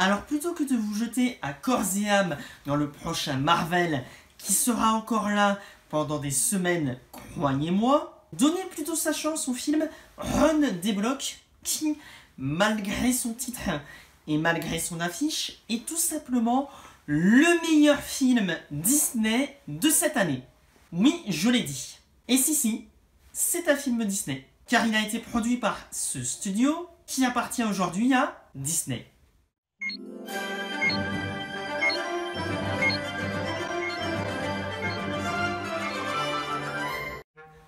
Alors plutôt que de vous jeter à corps et âme dans le prochain Marvel qui sera encore là pendant des semaines, croyez-moi, donnez plutôt sa chance au film Run des Blocs qui, malgré son titre et malgré son affiche, est tout simplement le meilleur film Disney de cette année. Oui, je l'ai dit. Et si, c'est un film Disney, car il a été produit par ce studio qui appartient aujourd'hui à Disney.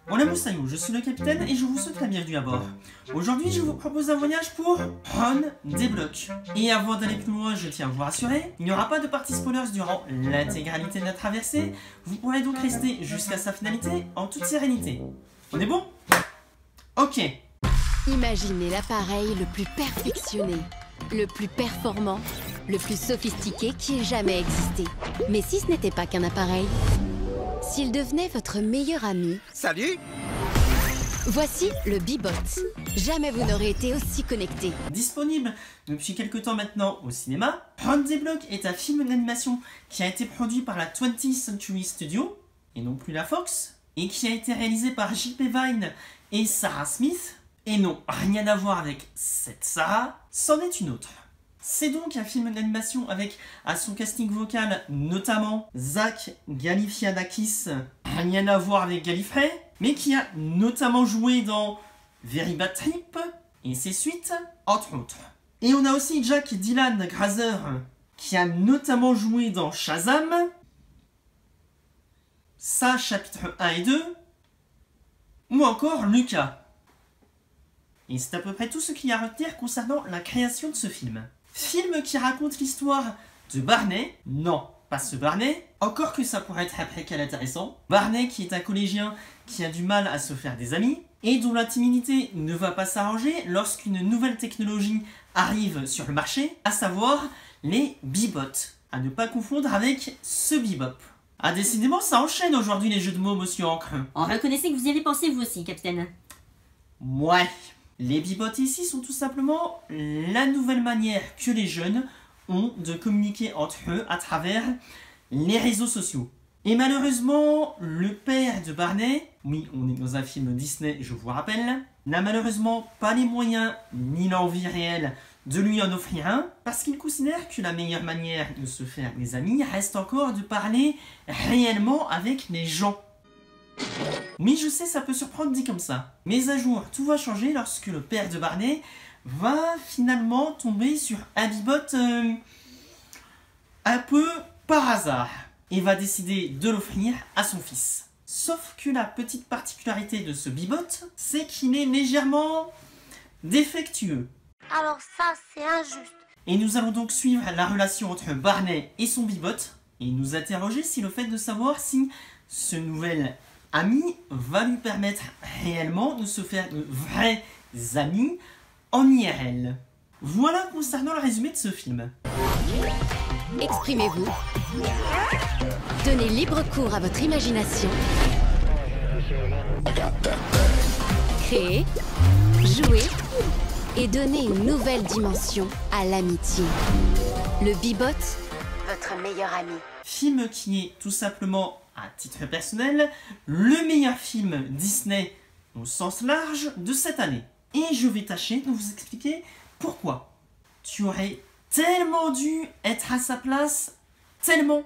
Hola Moussaillou, je suis le capitaine et je vous souhaite la bienvenue à bord. Aujourd'hui, je vous propose un voyage pour Run des Blocs. Et avant d'aller plus loin, je tiens à vous rassurer, il n'y aura pas de partie spoilers durant l'intégralité de la traversée. Vous pourrez donc rester jusqu'à sa finalité en toute sérénité. On est bon? Ok. Imaginez l'appareil le plus perfectionné, le plus performant, le plus sophistiqué qui ait jamais existé. Mais si ce n'était pas qu'un appareil, s'il devenait votre meilleur ami... Salut! Voici le Bee-Bot. Jamais vous n'aurez été aussi connecté. Disponible depuis quelques temps maintenant au cinéma, Run des Blocs est un film d'animation qui a été produit par la 20th Century Studio, et non plus la Fox, et qui a été réalisé par J.P. Vine et Sarah Smith, et non, rien à voir avec cette Sarah, c'en est une autre. C'est donc un film d'animation avec à son casting vocal notamment Zach Galifianakis, rien à voir avec Gallifrey, mais qui a notamment joué dans Very Bad Trip et ses suites, entre autres. Et on a aussi Jack Dylan Grazer, qui a notamment joué dans Shazam, ça chapitre 1 et 2, ou encore Lucas. Et c'est à peu près tout ce qu'il y a à retenir concernant la création de ce film. Film qui raconte l'histoire de Barney, non, pas ce Barney, encore que ça pourrait être après quel intéressant. Barney qui est un collégien qui a du mal à se faire des amis, et dont la timidité ne va pas s'arranger lorsqu'une nouvelle technologie arrive sur le marché, à savoir les Bee-Bots, à ne pas confondre avec ce Bebop. Ah décidément ça enchaîne aujourd'hui les jeux de mots, monsieur Ancre. On reconnaissait que vous y avez pensé vous aussi, capitaine. Ouais. Les Bee-Bots ici sont tout simplement la nouvelle manière que les jeunes ont de communiquer entre eux à travers les réseaux sociaux. Et malheureusement, le père de Barney, oui, on est dans un film Disney, je vous rappelle, n'a malheureusement pas les moyens ni l'envie réelle de lui en offrir un, parce qu'il considère que la meilleure manière de se faire des amis reste encore de parler réellement avec les gens. Oui, je sais, ça peut surprendre dit comme ça. Mais un jour, tout va changer lorsque le père de Barney va finalement tomber sur un Bee-Bot un peu par hasard. Et va décider de l'offrir à son fils. Sauf que la petite particularité de ce Bee-Bot, c'est qu'il est légèrement défectueux. Alors ça, c'est injuste. Et nous allons donc suivre la relation entre Barney et son Bee-Bot et nous interroger si le fait de savoir si ce nouvel ami va lui permettre réellement de se faire de vrais amis en IRL. Voilà concernant le résumé de ce film. Exprimez-vous. Donnez libre cours à votre imagination. Créez, jouez et donnez une nouvelle dimension à l'amitié. Le Bee-Bot, votre meilleur ami. Film qui est tout simplement, à titre personnel, le meilleur film Disney au sens large de cette année. Et je vais tâcher de vous expliquer pourquoi. Tu aurais tellement dû être à sa place, tellement.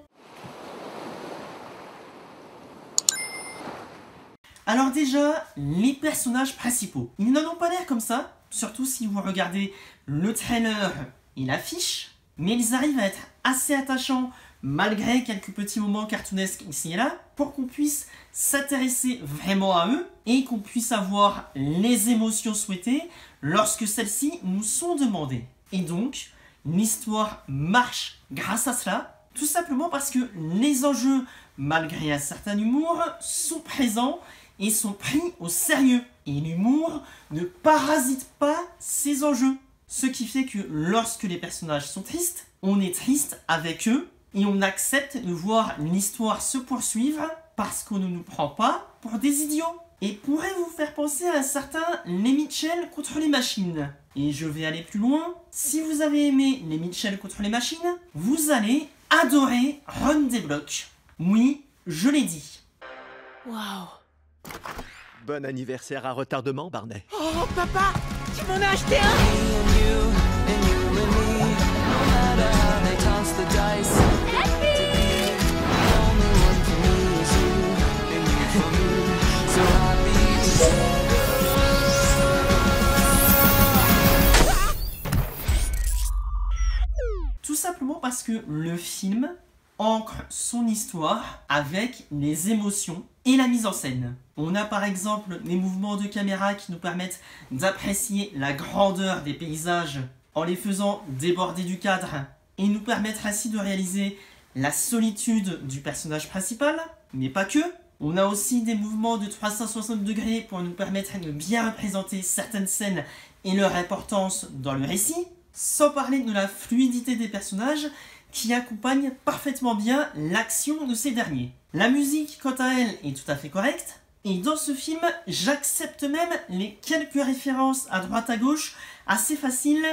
Alors déjà, les personnages principaux. Ils n'en ont pas l'air comme ça, surtout si vous regardez le trailer et l'affiche, mais ils arrivent à être assez attachants malgré quelques petits moments cartoonesques ici et là, pour qu'on puisse s'intéresser vraiment à eux et qu'on puisse avoir les émotions souhaitées lorsque celles-ci nous sont demandées. Et donc, l'histoire marche grâce à cela, tout simplement parce que les enjeux, malgré un certain humour, sont présents et sont pris au sérieux. Et l'humour ne parasite pas ces enjeux. Ce qui fait que lorsque les personnages sont tristes, on est triste avec eux et on accepte de voir l'histoire se poursuivre parce qu'on ne nous prend pas pour des idiots. et pourrait vous faire penser à un certain Les Mitchell contre les machines. Et je vais aller plus loin. Si vous avez aimé Les Mitchell contre les machines, vous allez adorer Run des blocs. Oui, je l'ai dit. Waouh. Bon anniversaire à retardement, Barney. Oh, papa, tu m'en as acheté un? Tout simplement parce que le film ancre son histoire avec les émotions et la mise en scène. On a par exemple les mouvements de caméra qui nous permettent d'apprécier la grandeur des paysages en les faisant déborder du cadre et nous permettre ainsi de réaliser la solitude du personnage principal, mais pas que. On a aussi des mouvements de 360 degrés pour nous permettre de bien représenter certaines scènes et leur importance dans le récit, sans parler de la fluidité des personnages qui accompagne parfaitement bien l'action de ces derniers. La musique, quant à elle, est tout à fait correcte, et dans ce film, j'accepte même les quelques références à droite à gauche assez faciles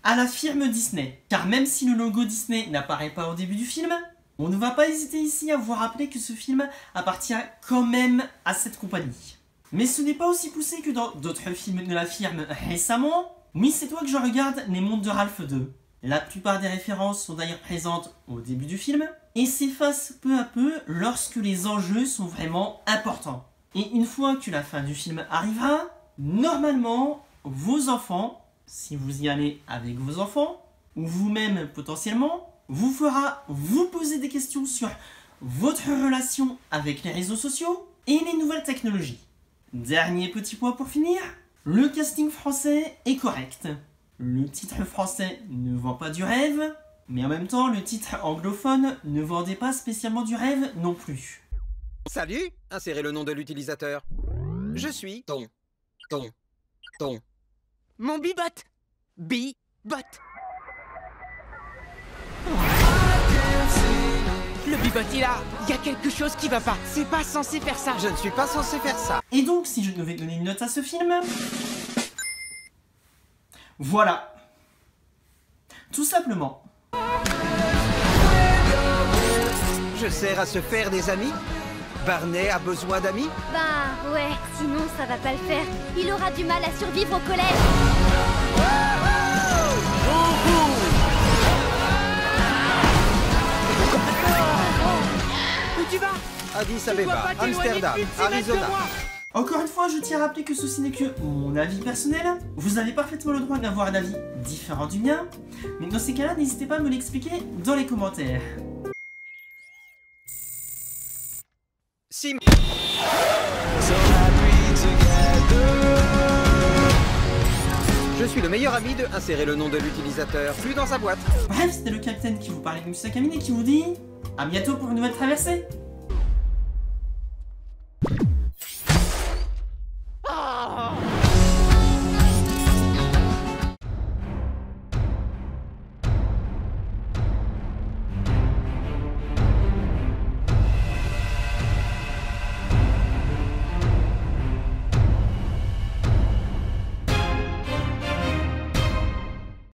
à la firme Disney. Car même si le logo Disney n'apparaît pas au début du film, on ne va pas hésiter ici à vous rappeler que ce film appartient quand même à cette compagnie. Mais ce n'est pas aussi poussé que dans d'autres films de la firme récemment. Oui, c'est toi que je regarde Les Mondes de Ralph 2. La plupart des références sont d'ailleurs présentes au début du film et s'effacent peu à peu lorsque les enjeux sont vraiment importants. Et une fois que la fin du film arrivera, normalement, vos enfants, si vous y allez avec vos enfants, ou vous-même potentiellement, vous fera vous poser des questions sur votre relation avec les réseaux sociaux et les nouvelles technologies. Dernier petit point pour finir, le casting français est correct. Le titre français ne vend pas du rêve, mais en même temps, le titre anglophone ne vendait pas spécialement du rêve non plus. Salut, insérez le nom de l'utilisateur. Je suis ton. Mon Bibot. Bibot. Le Bibot, il y a quelque chose qui va pas. C'est pas censé faire ça. Je ne suis pas censé faire ça. Et donc, si je devais donner une note à ce film... Voilà. Tout simplement. Je sers à se faire des amis. Barney a besoin d'amis. Bah ouais, sinon ça va pas le faire. Il aura du mal à survivre au collège. Où tu vas? Addis Tu dois Abeba, pas t'éloigner Amsterdam, d'une centimètre de Arizona. moi. Encore une fois, je tiens à rappeler que ceci n'est que mon avis personnel. Vous avez parfaitement le droit d'avoir un avis différent du mien. Mais dans ces cas-là, n'hésitez pas à me l'expliquer dans les commentaires. Sim. Je suis le meilleur ami de insérer le nom de l'utilisateur, plus dans sa boîte. Bref, c'était le capitaine qui vous parlait de Musakamine et qui vous dit à bientôt pour une nouvelle traversée.